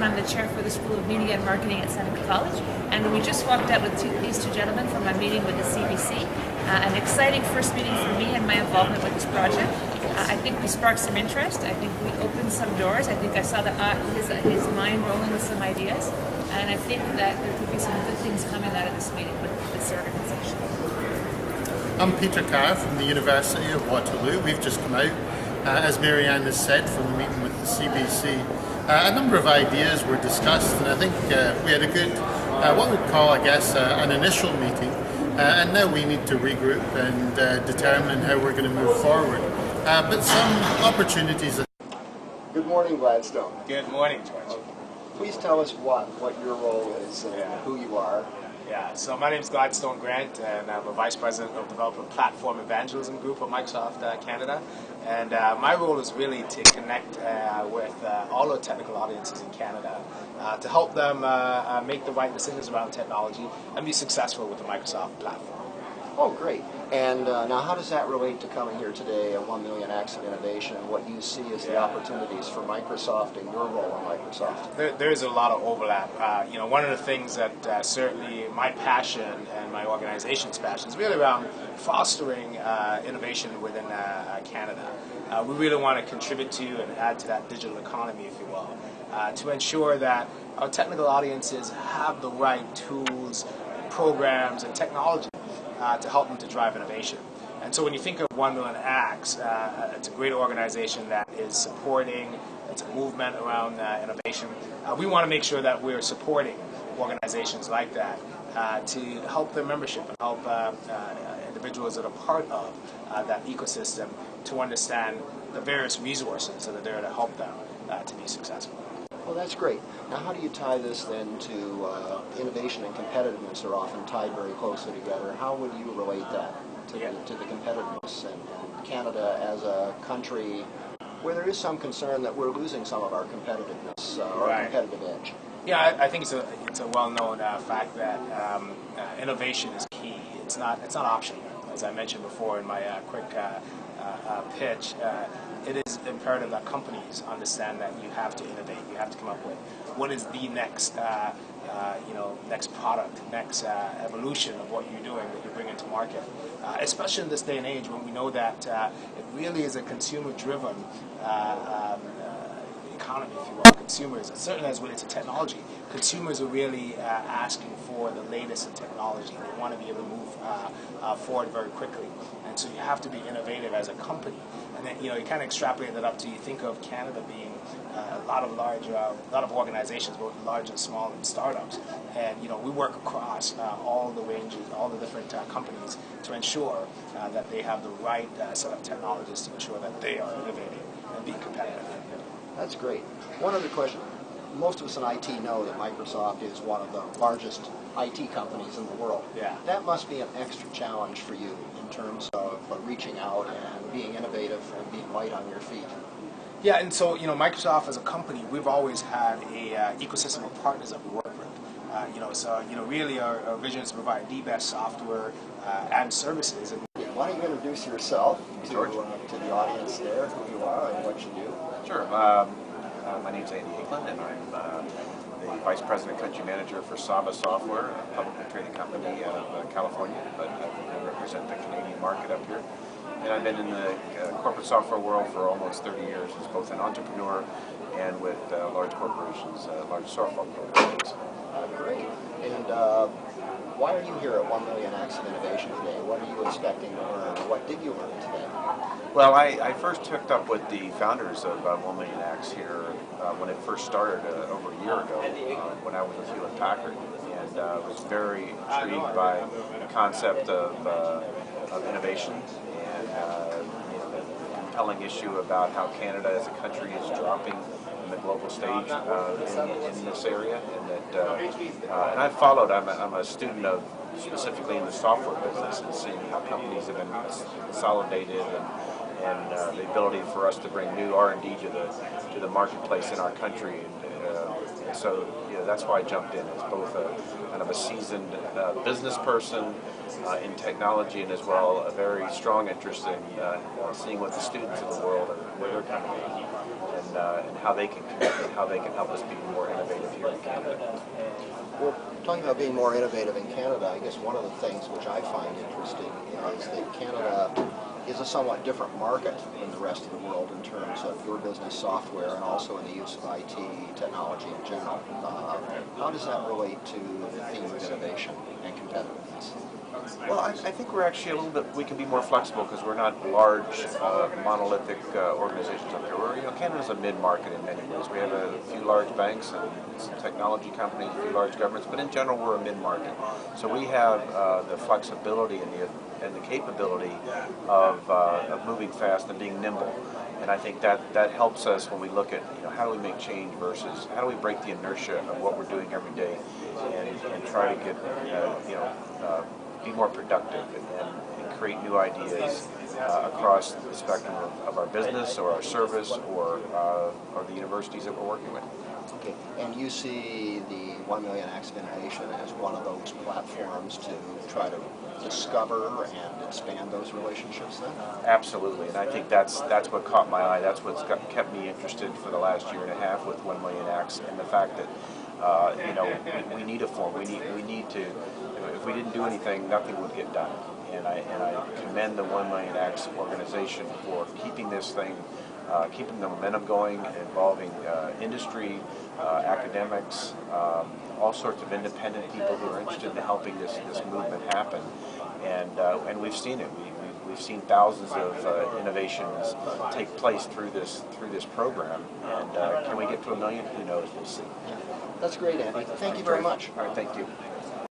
I'm the chair for the School of Media and Marketing at Seneca College, and we just walked out with these two gentlemen from my meeting with the CBC. An exciting first meeting for me and my involvement with this project. I think we sparked some interest. I think we opened some doors. I think I saw his mind rolling with some ideas, and I think that there could be some good things coming out of this meeting with this organization. I'm Peter Carr from the University of Waterloo. We've just come out, as Marianne has said, from the meeting with the CBC. A number of ideas were discussed, and I think we had a good, what we'd call, I guess, an initial meeting. And now we need to regroup and determine how we're going to move forward. But some opportunities. Good morning, Gladstone. Good morning, George. Please tell us what your role is and who you are. Yeah, so my name is Gladstone Grant, and I'm a Vice President of Developer Platform Evangelism Group at Microsoft Canada. And my role is really to connect with all the technical audiences in Canada to help them make the right decisions around technology and be successful with the Microsoft platform. Oh, great. And now how does that relate to coming here today at 1 Million Acts of Innovation and what you see as the opportunities for Microsoft and your role in Microsoft? There's a lot of overlap. One of the things that certainly my passion and my organization's passion is really around fostering innovation within Canada. We really want to contribute to and add to that digital economy, if you will, to ensure that our technical audiences have the right tools, programs, and technology to help them to drive innovation. And so when you think of 1 Million Acts, it's a great organization that is supporting, it's a movement around innovation. We want to make sure that we're supporting organizations like that to help their membership and help individuals that are part of that ecosystem to understand the various resources that are there to help them to be successful. Well, that's great. Now, how do you tie this then to innovation and competitiveness are often tied very closely together? How would you relate that to the competitiveness and Canada as a country where there is some concern that we're losing some of our competitiveness or competitive edge? Yeah, I think it's a well-known fact that innovation is key. It's not optional. As I mentioned before in my quick pitch, it is imperative that companies understand that you have to innovate. You have to come up with what is the next, next product, next evolution of what you're doing that you bring into market. Especially in this day and age when we know that it really is a consumer-driven economy, if you will. Consumers, certainly as relates to technology, consumers are really asking for the latest in technology. They want to be able to move forward very quickly, and so you have to be innovative as a company. And then you kind of extrapolate that up to you think of Canada being a lot of organizations, both large and small, and startups. And we work across all the ranges, all the different companies to ensure that they have the right set of technologies to ensure that they are innovating and being competitive. That's great. One other question. Most of us in IT know that Microsoft is one of the largest IT companies in the world. Yeah. That must be an extra challenge for you in terms of reaching out and being innovative and being light on your feet. Yeah, and so Microsoft as a company, we've always had a ecosystem of partners that we work with. Really our vision is to provide the best software and services. And why don't you introduce yourself to the audience there, who you are and what you do? Sure. My name's Andy Aicklen, and I'm the Vice President Country Manager for Saba Software, a publicly traded company out of California, but I represent the Canadian market up here. And I've been in the corporate software world for almost 30 years as both an entrepreneur and with large corporations, large software corporations. Great. And why are you here at 1 Million Acts of Innovation today? What are you expecting to learn? What did you learn today? Well, I first hooked up with the founders of 1 Million Acts here when it first started over a year ago when I was with Hewlett Packard, and was very intrigued by the concept of innovation and the compelling issue about how Canada as a country is dropping in the global stage in this area, and I've followed. I'm a student of specifically in the software business and seeing how companies have been consolidated and the ability for us to bring new R&D to the marketplace in our country. And so that's why I jumped in as both a kind of a seasoned business person in technology, and as well a very strong interest in seeing what the students of the world are, where they're coming from. and how they can connect and how they can help us be more innovative here in Canada. Well, talking about being more innovative in Canada, I guess one of the things which I find interesting is that Canada is a somewhat different market than the rest of the world in terms of your business software and also in the use of IT technology in general. How does that relate to the theme of innovation and competitiveness? Well, I think we're actually a little bit, we can be more flexible because we're not large, monolithic organizations up here. Canada's a mid-market in many ways. We have a few large banks and some technology companies, a few large governments, but in general we're a mid-market. So we have the flexibility and the capability of moving fast and being nimble. And I think that helps us when we look at how do we make change versus how do we break the inertia of what we're doing every day and try to get be more productive and create new ideas across the spectrum of our business or our service or the universities that we're working with. Okay, and you see the 1 Million Acts of Innovation as one of those platforms to try to discover and expand those relationships then? Absolutely, and I think that's what caught my eye. That's what's kept me interested for the last year and a half with 1 Million Acts, and the fact that we need a form. We need to. If we didn't do anything, nothing would get done. And I commend the 1 Million Acts organization for keeping this thing, keeping the momentum going, involving industry, academics, all sorts of independent people who are interested in helping this movement happen. And we've seen it. We've seen thousands of innovations take place through this program. And can we get to 1 million? Who knows? We'll see. That's great, Andy. Thank you very much. All right, thank you.